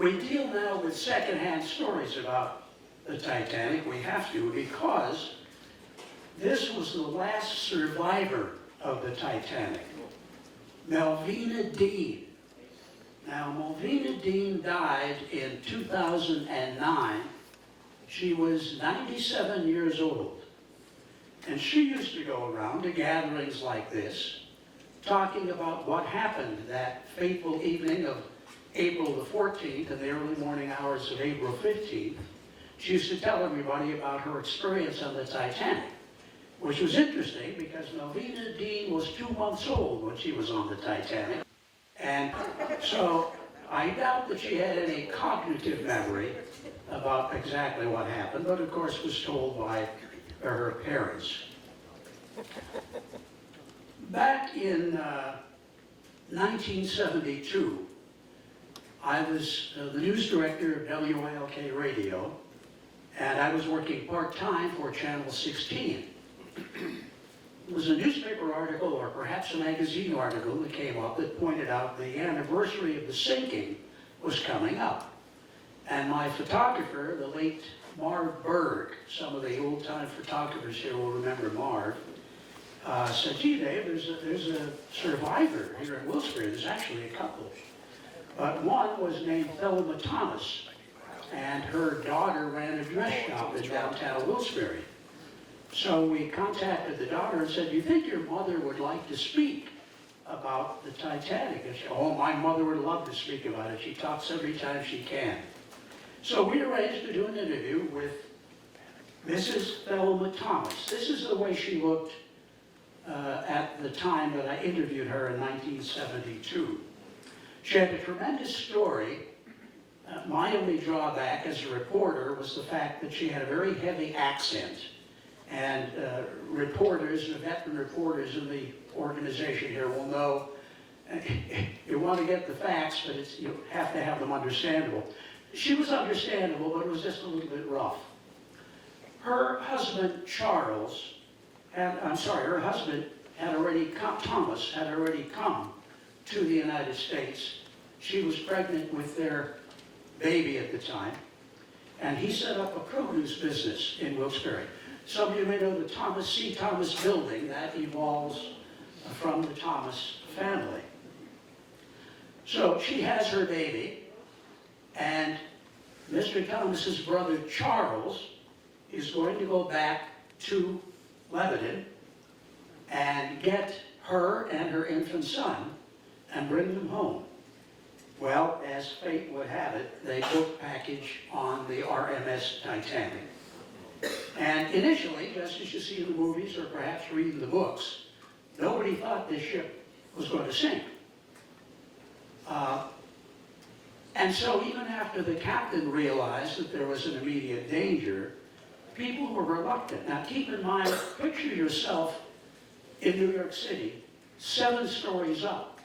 We deal now with secondhand stories about the Titanic. We have to, because this was the last survivor of the Titanic, Melvina Dean. Now, Melvina Dean died in 2009. She was 97 years old. And she used to go around to gatherings like this, talking about what happened that fateful evening of April the 14th and the early morning hours of April 15th. She used to tell everybody about her experience on the Titanic, which was interesting because Melvina Dean was 2 months old when she was on the Titanic. And so I doubt that she had any cognitive memory about exactly what happened, but of course was told by her parents. Back in 1972, I was the news director of WILK Radio, and I was working part-time for Channel 16. It was a newspaper article, or perhaps a magazine article, that came up that pointed out the anniversary of the sinking was coming up. And my photographer, the late Marv Berg, some of the old-time photographers here will remember Marv, said, gee, Dave, there's a survivor here at Wilkes-Barre. There's actually a couple. But one was named Thelma Thomas, and her daughter ran a dress shop in downtown Wilkes-Barre. So we contacted the daughter and said, do you think your mother would like to speak about the Titanic? And she said, oh, my mother would love to speak about it. She talks every time she can. So we arranged to do an interview with Mrs. Thelma Thomas. This is the way she looked at the time that I interviewed her in 1972. She had a tremendous story. My only drawback as a reporter was the fact that she had a very heavy accent. And reporters, veteran reporters in the organization here will know, you want to get the facts, but you have to have them understandable. She was understandable, but it was just a little bit rough. Her husband, Charles, her husband had already come, Thomas had already come to the United States. She was pregnant with their baby at the time, and he set up a produce business in Wilkes-Barre. Some of you may know the Thomas C. Thomas building that evolves from the Thomas family. So she has her baby, and Mr. Thomas's brother Charles is going to go back to Lebanon and get her and her infant son and bring them home. Well, as fate would have it, they booked package on the RMS Titanic. And initially, just as you see in the movies or perhaps read in the books, nobody thought this ship was going to sink. And so even after the captain realized that there was an immediate danger, people were reluctant. Now keep in mind, picture yourself in New York City, 7 stories up,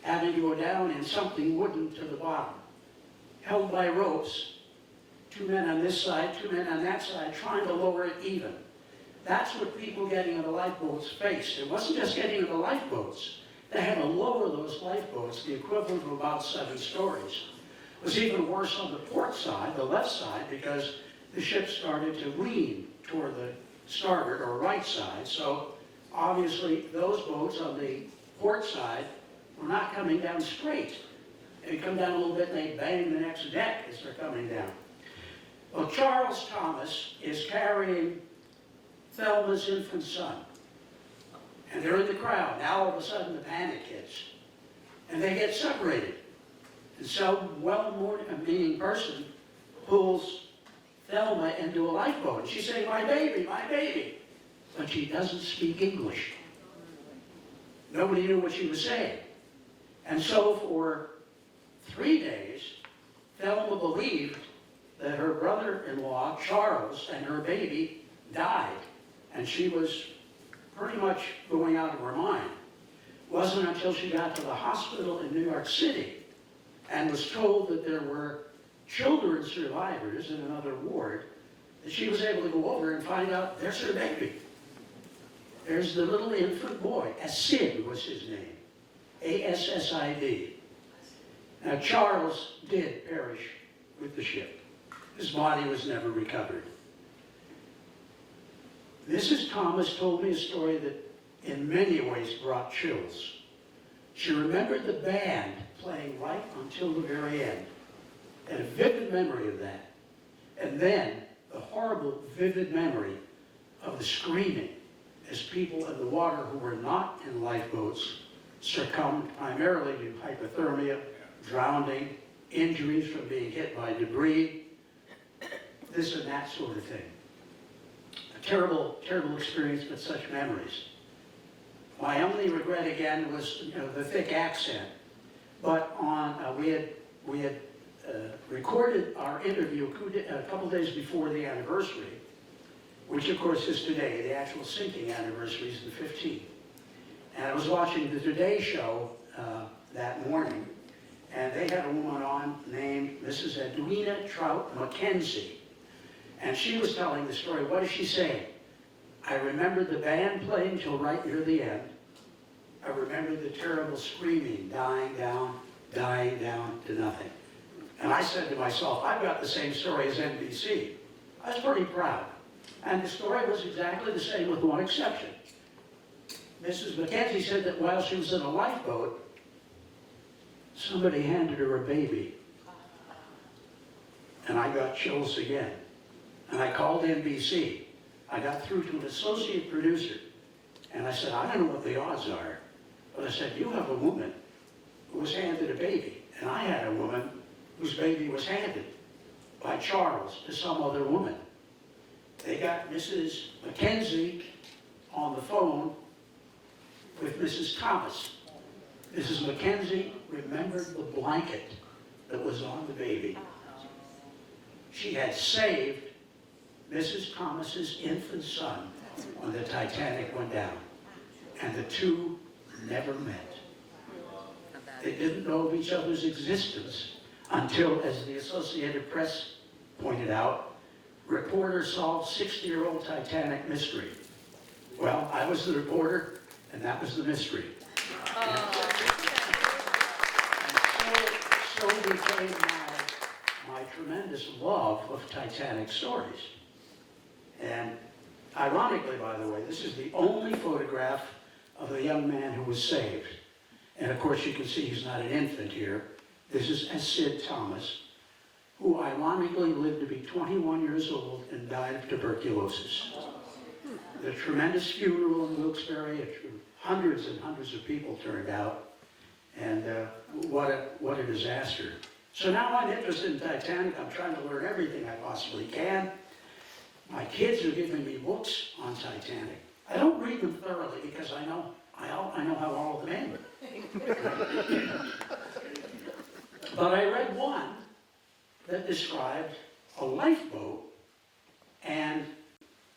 having to go down in something wooden to the bottom, held by ropes, 2 men on this side, 2 men on that side, trying to lower it even. That's what people getting in the lifeboats faced. It wasn't just getting in the lifeboats. They had to lower those lifeboats, the equivalent of about 7 stories. It was even worse on the port side, the left side, because the ship started to lean toward the starboard or right side. So obviously those boats on the port side were not coming down straight. They'd come down a little bit and they'd bang the next deck as they're coming down. Well, Charles Thomas is carrying Thelma's infant son. And they're in the crowd. Now all of a sudden the panic hits. And they get separated. And some well-meaning person pulls Thelma into a lifeboat. She's saying, my baby, my baby. But she doesn't speak English. Nobody knew what she was saying. And so for 3 days, Thelma believed that her brother-in-law, Charles, and her baby died. And she was pretty much going out of her mind. It wasn't until she got to the hospital in New York City and was told that there were children survivors in another ward that she was able to go over and find out there's her baby. There's the little infant boy. Assid was his name. A-S-S-I-D. Now, Charles did perish with the ship. His body was never recovered. Mrs. Thomas told me a story that in many ways brought chills. She remembered the band playing right until the very end, and a vivid memory of that. And then the horrible, vivid memory of the screaming as people in the water who were not in lifeboats succumbed primarily to hypothermia, drowning, injuries from being hit by debris, this and that sort of thing. A terrible, terrible experience, but such memories. My only regret again was, the thick accent. But we had recorded our interview a couple days before the anniversary, which of course is today. The actual sinking anniversary is the 15th. And I was watching the Today Show that morning, and they had a woman on named Mrs. Edwina Trout Mackenzie. And she was telling the story. What is she saying? I remember the band playing till right near the end. I remember the terrible screaming, dying down to nothing. And I said to myself, I've got the same story as NBC. I was pretty proud. And the story was exactly the same with one exception. Mrs. Mackenzie said that while she was in a lifeboat, somebody handed her a baby. And I got chills again. And I called NBC. I got through to an associate producer. And I said, I don't know what the odds are. But I said, you have a woman who was handed a baby. And I had a woman whose baby was handed by Charles to some other woman. They got Mrs. Mackenzie on the phone with Mrs. Thomas. Mrs. Mackenzie remembered the blanket that was on the baby. She had saved Mrs. Thomas's infant son when the Titanic went down. And the two never met. They didn't know of each other's existence until, as the Associated Press pointed out, reporters solved 60-year-old Titanic mystery. Well, I was the reporter, and that was the mystery. And so became my tremendous love of Titanic stories. And ironically, by the way, this is the only photograph of a young man who was saved. And of course, you can see he's not an infant here. This is Sid Thomas, who ironically lived to be 21 years old and died of tuberculosis. The tremendous funeral in Wilkes-Barre, hundreds and hundreds of people turned out, and what a disaster. So now I'm interested in Titanic. I'm trying to learn everything I possibly can. My kids are giving me books on Titanic. I don't read them thoroughly because I know how all of them end. But I read one that described a lifeboat and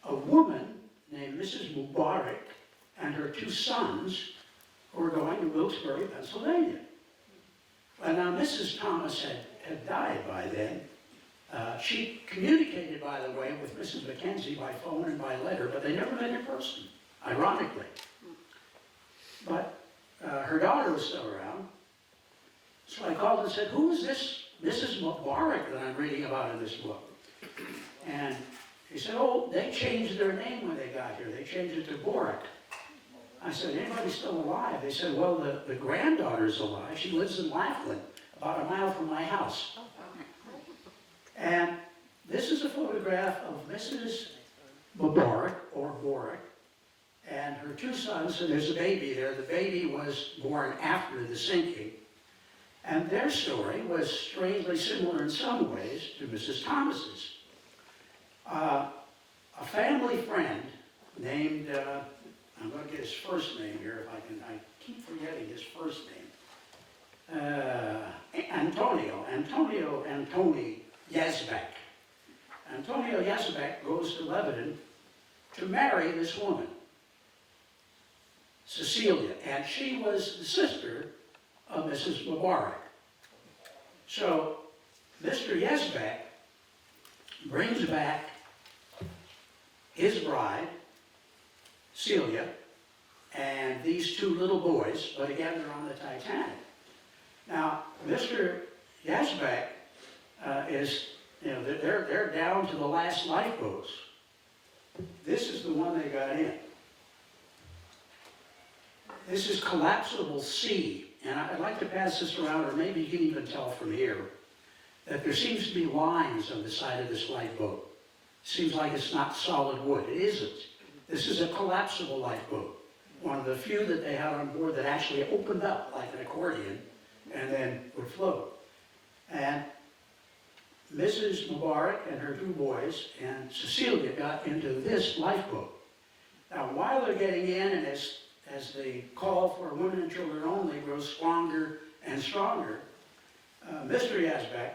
a woman named Mrs. Mubarak and her two sons who were going to Wilkes-Barre, Pennsylvania. And now Mrs. Thomas had died by then. She communicated, by the way, with Mrs. Mackenzie by phone and by letter, but they never met in person, ironically. But her daughter was still around. So I called and said, who is this Mrs. Mubarak that I'm reading about in this book? And she said, oh, they changed their name when they got here. They changed it to Borak. I said, anybody still alive? They said, well, the granddaughter's alive. She lives in Laughlin, about a mile from my house. And this is a photograph of Mrs. Mubarak, or Borak, and her two sons, and there's a baby there. The baby was born after the sinking. And their story was strangely similar in some ways to Mrs. Thomas's. A family friend named, I'm going to get his first name here if I can, I keep forgetting his first name. Antoni Yazbek. Antonio Yazbek goes to Lebanon to marry this woman, Cecilia, and she was the sister of Mrs. Mubarak. So Mr. Yazbek brings back his bride, Celia, and these two little boys, but again they're on the Titanic. Now, Mr. Yazbek is, they're down to the last lifeboats. This is the one they got in. This is collapsible C, and I'd like to pass this around, or maybe you can even tell from here, that there seems to be lines on the side of this lifeboat. Seems like it's not solid wood. It isn't. This is a collapsible lifeboat. One of the few that they had on board that actually opened up like an accordion and then would float. And Mrs. Mubarak and her two boys and Cecilia got into this lifeboat. Now, while they're getting in, and as the call for women and children only grows stronger and stronger, Mr. Yazbek,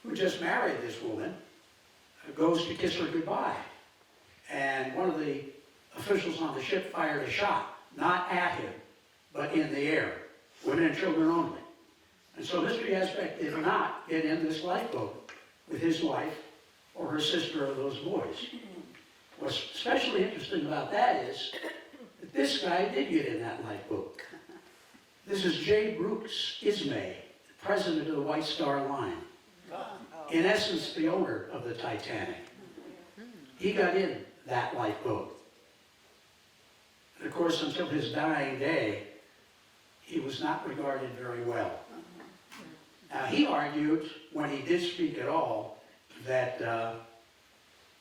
who just married this woman, goes to kiss her goodbye. And one of the officials on the ship fired a shot, not at him, but in the air. Women and children only. And so Mr. Yazbek did not get in this lifeboat with his wife or her sister or those boys. What's especially interesting about that is that this guy did get in that lifeboat. This is J. Brooks Ismay, president of the White Star Line. In essence, the owner of the Titanic. He got in that lifeboat. And of course, until his dying day, he was not regarded very well. Now, he argued, when he did speak at all, that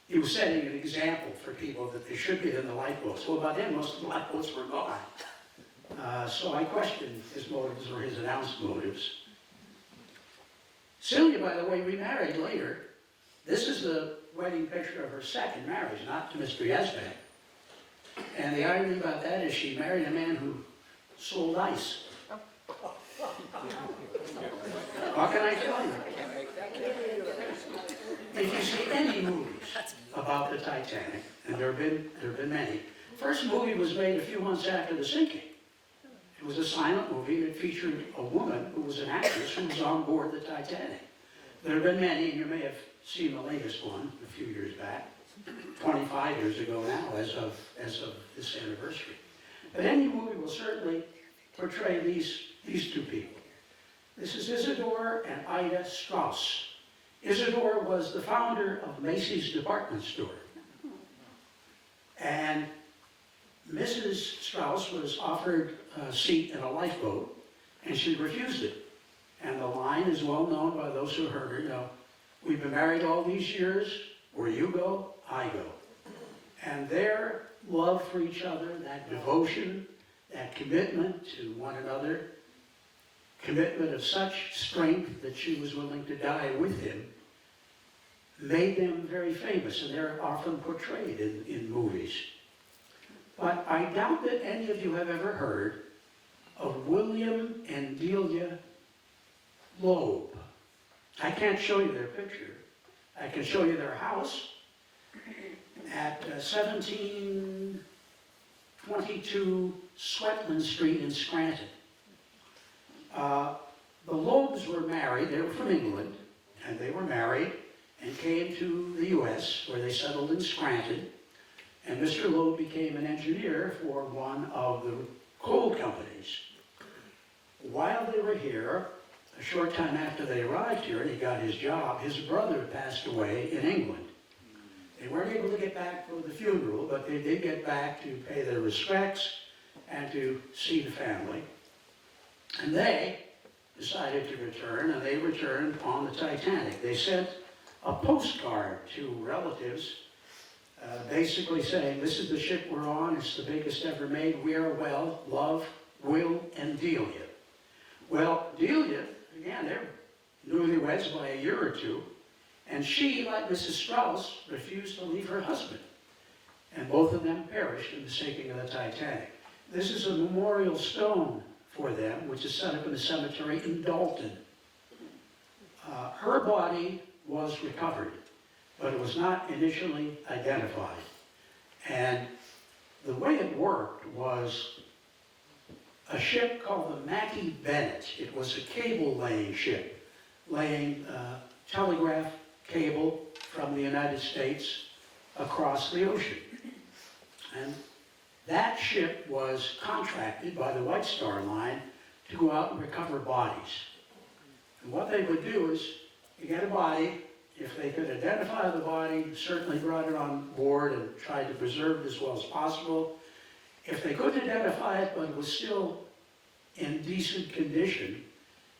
he was setting an example for people that they should get in the lifeboats. Well, by then, most of the lifeboats were gone. So I questioned his motives or his announced motives. Celia, by the way, remarried later. This is the wedding picture of her second marriage, not to Mr. Yazbek. And the irony about that is she married a man who sold ice. What can I tell you? If you see any movies about the Titanic, and there have been many, first movie was made a few months after the sinking. It was a silent movie that featured a woman who was an actress who was on board the Titanic. There have been many, and you may have seen the latest one a few years back, 25 years ago now, as of this anniversary. But any movie will certainly portray these two people. This is Isidore and Ida Strauss. Isidore was the founder of Macy's department store. And Mrs. Strauss was offered a seat in a lifeboat, and she refused it. And the line is well known by those who heard her, we've been married all these years, where you go, I go. And their love for each other, that devotion, that commitment to one another, commitment of such strength that she was willing to die with him, made them very famous, and they're often portrayed in movies. But I doubt that any of you have ever heard of William and Delia Loeb. I can't show you their picture. I can show you their house at 1722 Swetland Street in Scranton. The Loebs were married. They were from England, and they were married and came to the U.S., where they settled in Scranton. And Mr. Loeb became an engineer for one of the coal companies. While they were here, a short time after they arrived here and he got his job, his brother passed away in England. They weren't able to get back for the funeral, but they did get back to pay their respects and to see the family. And they decided to return, and they returned on the Titanic. They sent a postcard to relatives basically saying, this is the ship we're on, it's the biggest ever made, we are well, love, Will, and Delia. Well, Delia, again, they're newlyweds by a year or two, and she, like Mrs. Strauss, refused to leave her husband. And both of them perished in the sinking of the Titanic. This is a memorial stone for them, which is set up in the cemetery in Dalton. Her body was recovered, but it was not initially identified. And the way it worked was a ship called the Mackie Bennett. It was a cable-laying ship, laying telegraph cable from the United States across the ocean. And that ship was contracted by the White Star Line to go out and recover bodies. And what they would do is, you get a body, if they could identify the body, certainly brought it on board and tried to preserve it as well as possible. If they couldn't identify it, but it was still in decent condition,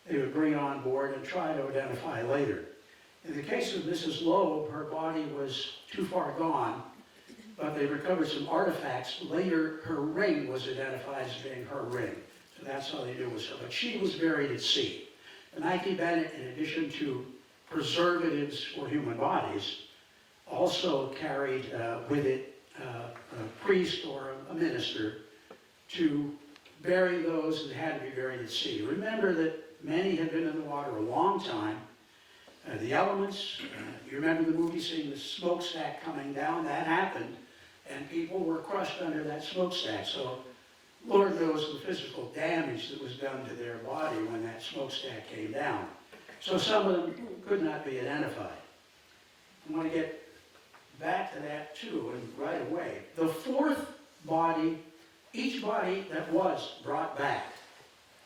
they would bring it on board and try to identify later. In the case of Mrs. Loeb, her body was too far gone, but they recovered some artifacts. Later, her ring was identified as being her ring. So that's how they knew it was her. But she was buried at sea. The Mackey Bennett, in addition to preservatives for human bodies, also carried with it a priest or a minister to bury those that had to be buried at sea. Remember that many had been in the water a long time. The elements, you remember the movie seeing the smokestack coming down? That happened, and people were crushed under that smokestack. So Lord knows the physical damage that was done to their body when that smokestack came down. So some of them could not be identified. I want to get back to that too, and right away. The fourth body, each body that was brought back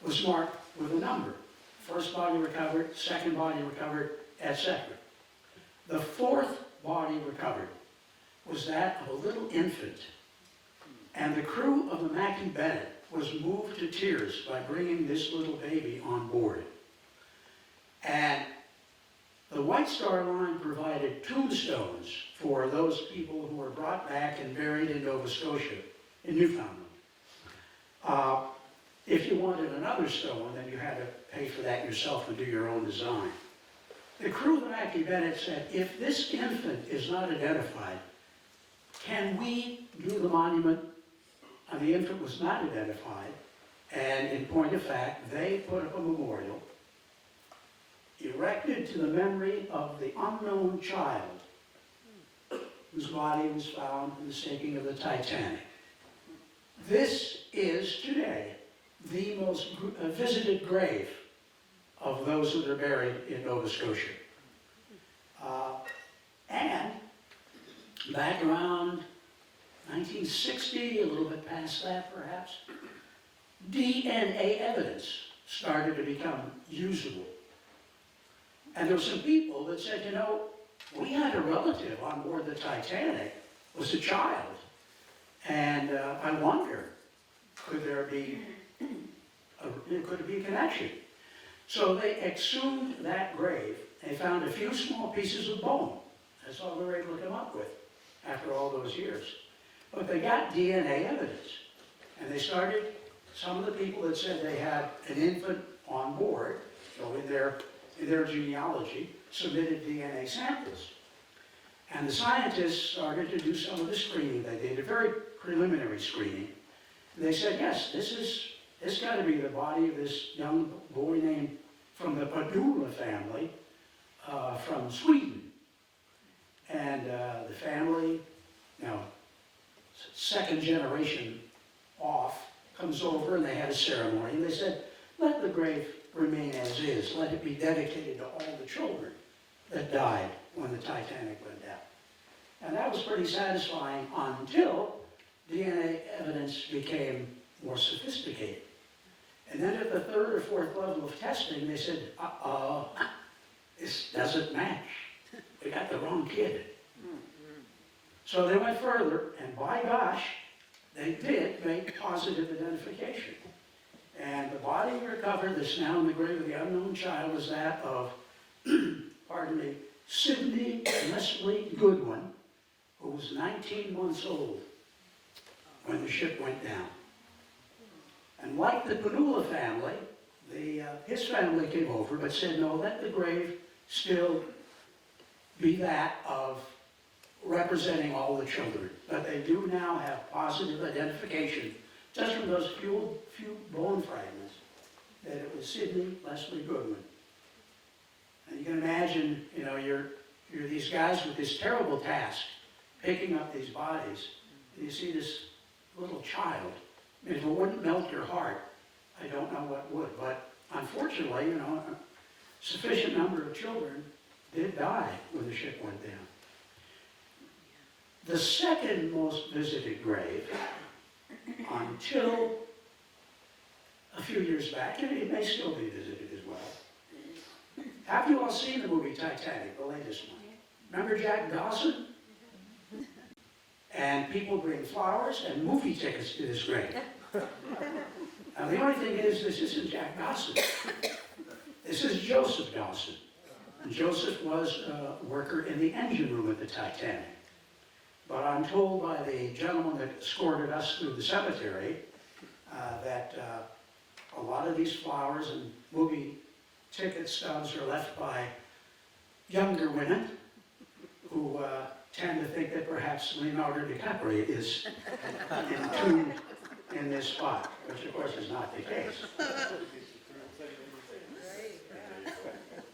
was marked with a number. First body recovered, second body recovered, etc. The fourth body recovered was that of a little infant. And the crew of the Mackey Bennett was moved to tears by bringing this little baby on board. And the White Star Line provided tombstones for those people who were brought back and buried in Nova Scotia, in Newfoundland. If you wanted another stone, then you had to pay for that yourself and do your own design. The crew of the Mackey Bennett said, if this infant is not identified, can we do the monument? And the infant was not identified, and in point of fact, they put up a memorial erected to the memory of the unknown child whose body was found in the sinking of the Titanic. This is today the most visited grave of those that are buried in Nova Scotia. And back around 1960, a little bit past that perhaps, DNA evidence started to become usable. And there were some people that said, you know, we had a relative on board the Titanic, was a child, and I wonder, could there be a connection? So they exhumed that grave. They found a few small pieces of bone. That's all they were able to come up with after all those years. But they got DNA evidence. And they started, some of the people that said they had an infant on board, so in their genealogy, submitted DNA samples. And the scientists started to do some of the screening. They did a very preliminary screening. And they said, yes, this got to be the body of this young boy named, from the Padula family, from Sweden. And the family, second generation off, comes over and they had a ceremony. And they said, let the grave remain as is. Let it be dedicated to all the children that died when the Titanic went down. And that was pretty satisfying until DNA evidence became more sophisticated. And then at the third or fourth level of testing, they said, this doesn't match. We got the wrong kid. So they went further, and by gosh, they did make positive identification. And the body recovered that's now in the grave of the unknown child was that of, Sidney Leslie Goodwin, who was 19 months old when the ship went down. And like the Panula family, his family came over but said, no, let the grave still be that of representing all the children. But they do now have positive identification, just from those few bone fragments, that it was Sidney Leslie Goodwin. And you can imagine, you're these guys with this terrible task, picking up these bodies, and you see this little child. If it wouldn't melt your heart, I don't know what would. But unfortunately, a sufficient number of children did die when the ship went down. The second most visited grave, until a a few years back, and it may still be visited as well. Have you all seen the movie Titanic, the latest one? Remember Jack Dawson? And people bring flowers and movie tickets to this grave. Now the only thing is, this isn't Jack Dawson. This is Joseph Dawson. And Joseph was a worker in the engine room at the Titanic. But I'm told by the gentleman that escorted us through the cemetery that a lot of these flowers and movie ticket stubs are left by younger women who tend to think that perhaps Leonardo DiCaprio is entombed in this spot, which of course is not the case.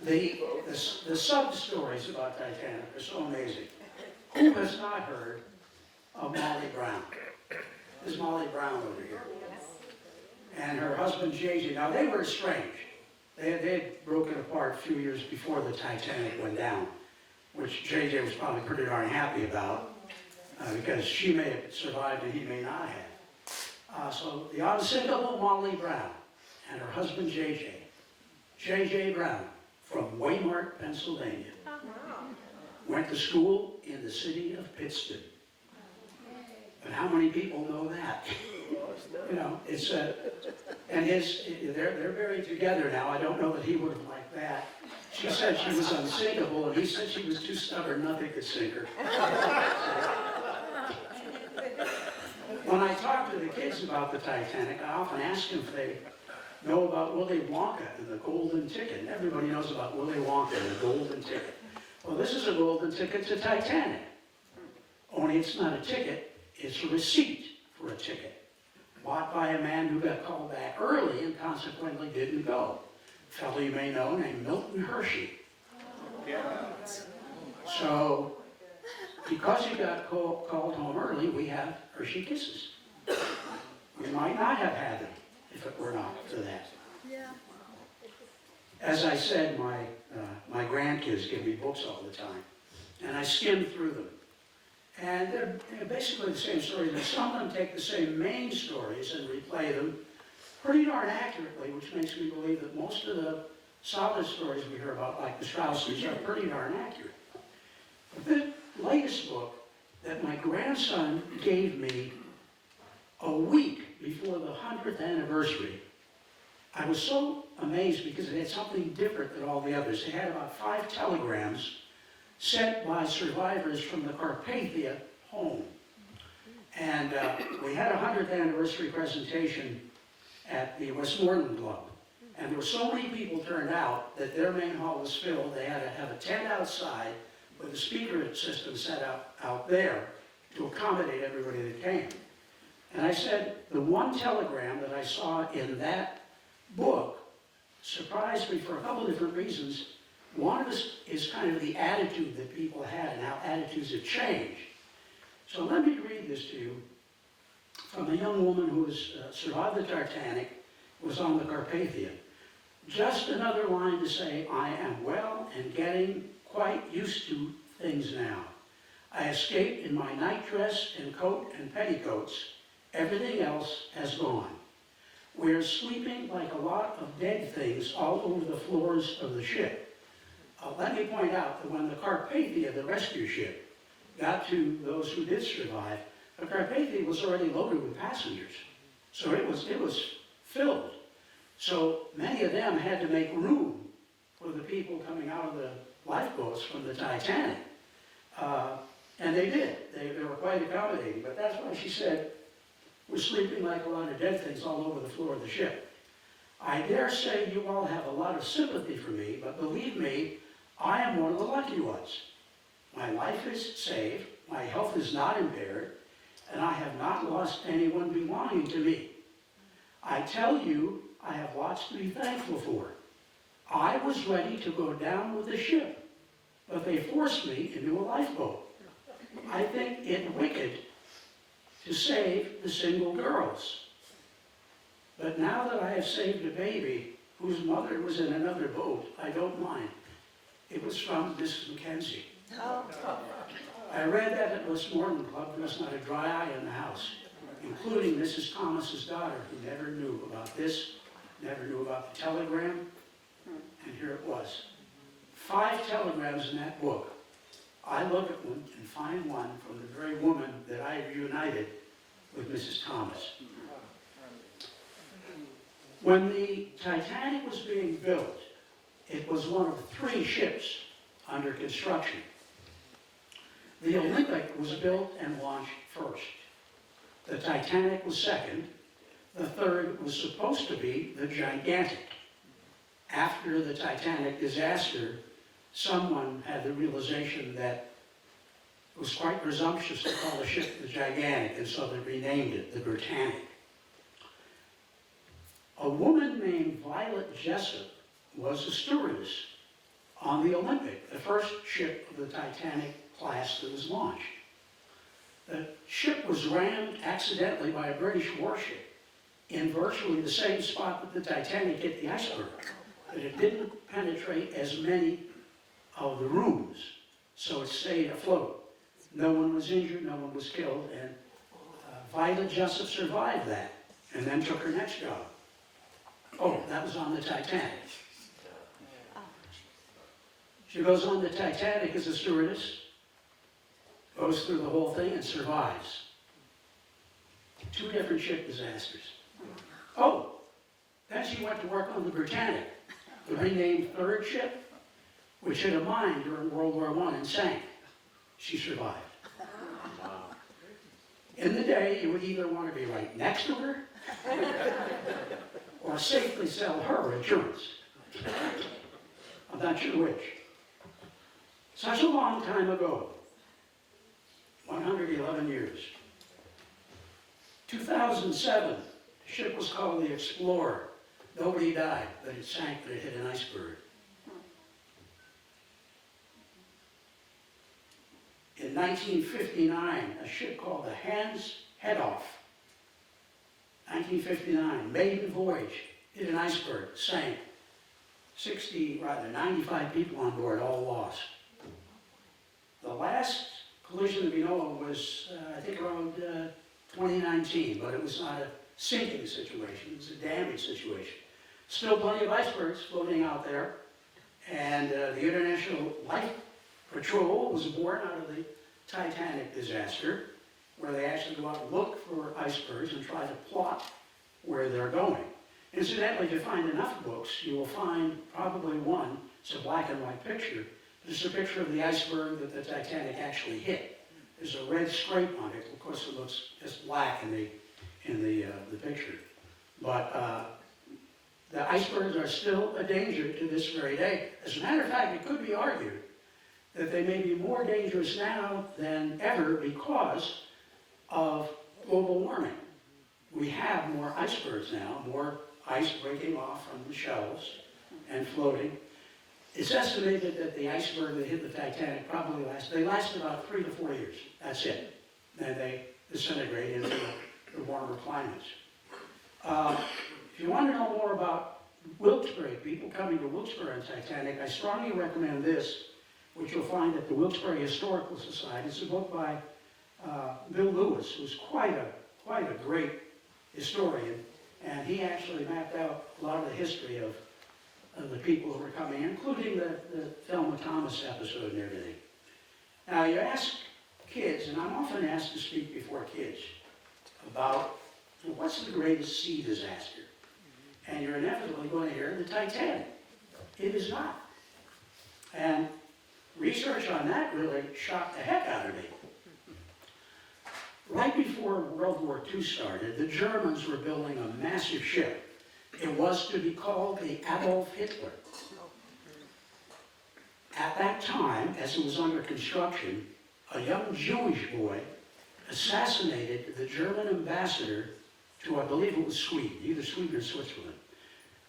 The sub-stories about Titanic are so amazing. Who has not heard of Molly Brown? There's Molly Brown over here. And her husband, J.J. Now, they were estranged. They had broken apart a few years before the Titanic went down, which J.J. was probably pretty darn happy about, because she may have survived and he may not have. So the unsinkable Molly Brown and her husband, J.J. J.J. Brown from Waymart, Pennsylvania. Went to school in the city of Pittston. But how many people know that? You know, it's and they're buried together now. I don't know that he would have liked that. She said she was unsinkable, and he said she was too stubborn, nothing could sink her. When I talk to the kids about the Titanic, I often ask them if they know about Willy Wonka and the golden ticket. And everybody knows about Willy Wonka and the golden ticket. Well, this is a golden ticket to Titanic. Only it's not a ticket, it's a receipt for a ticket. Bought by a man who got called back early and consequently didn't go. A fellow you may know named Milton Hershey. So, because he got called home early, we have Hershey Kisses. We might not have had them if it were not for that. As I said, my grandkids give me books all the time, and I skim through them. And they're basically the same stories, and some of them take the same main stories and replay them pretty darn accurately, which makes me believe that most of the solid stories we hear about, like the Strausses, are pretty darn accurate. But the latest book that my grandson gave me a week before the 100th anniversary, I was so amazed because it had something different than all the others. It had about 5 telegrams sent by survivors from the Carpathia home. And we had a 100th anniversary presentation at the Westmoreland Club. And there were so many people turned out that their main hall was filled. They had to have a tent outside with a speaker system set up out there to accommodate everybody that came. And I said, the one telegram that I saw in that book surprised me for a couple of different reasons. One of us is kind of the attitude that people had and how attitudes have changed. So let me read this to you from a young woman who has survived the Titanic, was on the Carpathia. Just another line to say, I am well and getting quite used to things now. I escaped in my nightdress and coat and petticoats. Everything else has gone. We're sleeping like a lot of dead things all over the floors of the ship. Let me point out that when the Carpathia, the rescue ship, got to those who did survive, the Carpathia was already loaded with passengers. So it was filled. So many of them had to make room for the people coming out of the lifeboats from the Titanic. And they did. They were quite accommodating. But that's why she said, we're sleeping like a lot of dead things all over the floor of the ship. I dare say you all have a lot of sympathy for me, but believe me, I am one of the lucky ones. My life is saved, my health is not impaired, and I have not lost anyone belonging to me. I tell you, I have lots to be thankful for. I was ready to go down with the ship, but they forced me into a lifeboat. I think it wicked to save the single girls. But now that I have saved a baby whose mother was in another boat, I don't mind. It was from Mrs. Mackenzie. I read that at Westmoreland Club. There was not a dry eye in the house, including Mrs. Thomas's daughter, who never knew about this never knew about the telegram, and here it was. 5 telegrams in that book. I look at one and find one from the very woman that I reunited with Mrs. Thomas. When the Titanic was being built, it was one of 3 ships under construction. The Olympic was built and launched first. The Titanic was second. The third was supposed to be the Gigantic. After the Titanic disaster, someone had the realization that it was quite presumptuous to call the ship the Gigantic, and so they renamed it the Britannic. A woman named Violet Jessup was a stewardess on the Olympic, the first ship of the Titanic class that was launched. The ship was rammed accidentally by a British warship in virtually the same spot that the Titanic hit the iceberg, but it didn't penetrate as many of the rooms, so it stayed afloat. No one was injured, no one was killed, and Violet Jessup survived that, and then took her next job. Oh, that was on the Titanic. She goes on the Titanic as a stewardess, goes through the whole thing and survives. 2 different ship disasters. Oh, then she went to work on the Britannic, the renamed 3rd ship, which hit a mine during World War I and sank. She survived. In the day, you would either want to be right next to her or safely sell her insurance. I'm not sure which. Such a long time ago, 111 years. 2007, the ship was called the Explorer. Nobody died, but it sank, but it hit an iceberg. In 1959, a ship called the Hans Hedhoff, 1959, maiden voyage, hit an iceberg, sank. 95 people on board, all lost. The last collision that we know of was, I think, around 2019, but it was not a sinking situation, it was a damage situation. Still plenty of icebergs floating out there, and the International Life Patrol was born out of the Titanic disaster, where they actually go out and look for icebergs and try to plot where they're going. Incidentally, if you find enough books, you will find probably one, it's a black and white picture, it's a picture of the iceberg that the Titanic actually hit. There's a red scrape on it. Of course, it looks just black in the picture. But the icebergs are still a danger to this very day. As a matter of fact, it could be argued that they may be more dangerous now than ever because of global warming. We have more icebergs now, more ice breaking off from the shelves and floating. It's estimated that the iceberg that hit the Titanic probably lasted about 3 to 4 years. That's it. Then they disintegrate into the warmer climates. If you want to know more about Wilkes-Barre, people coming to Wilkes-Barre and Titanic, I strongly recommend this, which you'll find at the Wilkes-Barre Historical Society. It's a book by Bill Lewis, who's quite a great historian, and he actually mapped out a lot of the history of the people who were coming, including the Thelma Thomas episode and everything. Now, you ask kids, and I'm often asked to speak before kids, about what's the greatest sea disaster? And you're inevitably going to hear the Titanic. It is not. And research on that really shocked the heck out of me. Right before World War II started, the Germans were building a massive ship. It was to be called the Adolf Hitler. At that time, as it was under construction, a young Jewish boy assassinated the German ambassador to, I believe it was Sweden, either Sweden or Switzerland.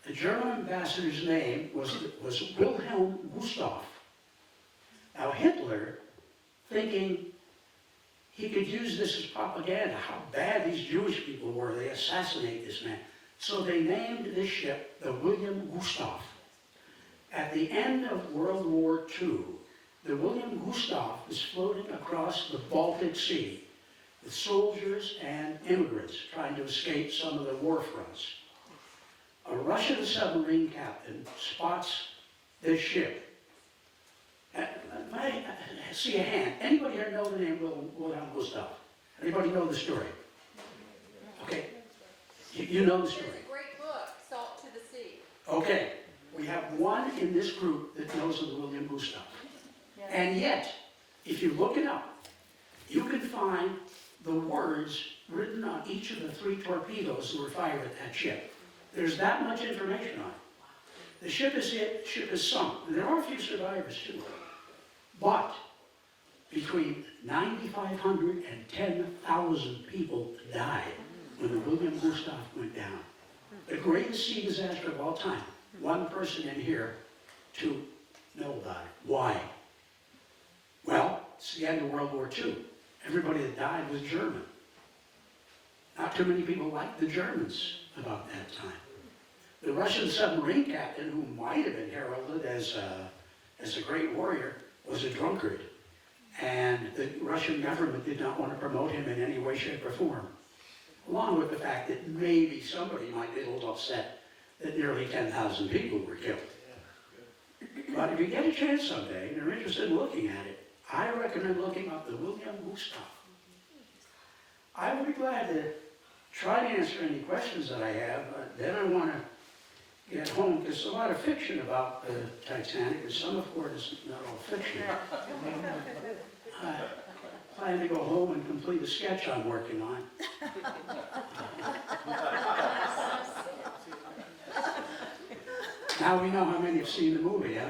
The German ambassador's name was Wilhelm Gustav. Now Hitler, thinking he could use this as propaganda, how bad these Jewish people were, they assassinate this man. So they named this ship the William Gustav. At the end of World War II, the William Gustav was floating across the Baltic Sea with soldiers and immigrants trying to escape some of the war fronts. A Russian submarine captain spots this ship. I see a hand. Anybody here know the name Wilhelm Gustav? Anybody know the story? Okay. You know the story. There's a great book, Salt to the Sea. Okay. We have one in this group that knows of the William Gustav. And yet, if you look it up, you can find the words written on each of the 3 torpedoes that were fired at that ship. There's that much information on it. The ship is hit, ship is sunk. And there are a few survivors too. But between 9,500 and 10,000 people died when the William Gustav went down. The greatest sea disaster of all time. One person in here to know about it. Why? Well, it's the end of World War II. Everybody that died was German. Not too many people liked the Germans about that time. The Russian submarine captain, who might have been heralded as a great warrior, was a drunkard. And the Russian government did not want to promote him in any way, shape, or form. Along with the fact that maybe somebody might be a little upset that nearly 10,000 people were killed. But if you get a chance someday and you're interested in looking at it, I recommend looking up the William Gustav. I would be glad to try to answer any questions that I have, but then I want to get home, because there's a lot of fiction about the Titanic, and some of course is not all fiction. I plan to go home and complete a sketch I'm working on. Now we know how many have seen the movie, huh?